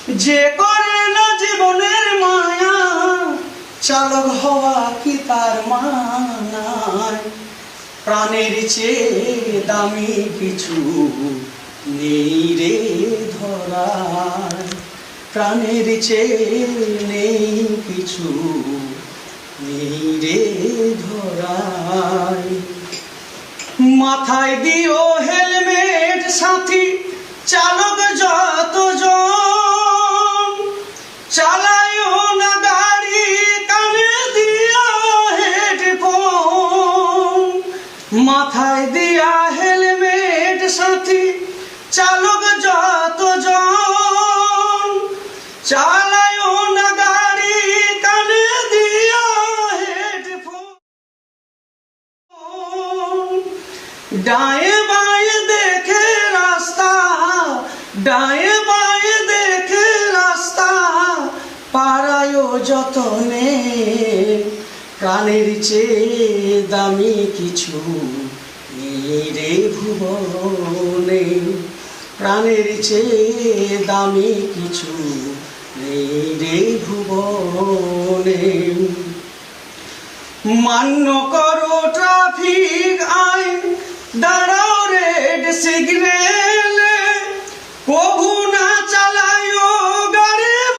যে করে না জীবনের মায়া, চালক হওয়া কি তার মানায়? প্রাণের চেয়ে দামি কিছু নেই রে ধরায়, প্রাণের চেয়ে নেই কিছু নেই রে ধরায়। মাথায় দিও হেলমেট সাথী, চালক যতজন, চালায়ও না গাড়ি কানে দিয়া হেডফোন। মাথায় দিয়া হেলমেট সাথী, চালক যতজন, চালায়ও না গাড়ি কানে দিয়া হেডফোন। ডায়ে বায়ে দেখে রাস্তা, ডায়ে বায়ে দেখে রাস্তা, পাড়ায়ও যতনে। প্রাণের চেয়ে দামি কিছু নেই রে ভুবনে, প্রাণের চেয়ে দামি কিছু নেই রে ভুবনে। মান্য করো ট্রাফিক আইন,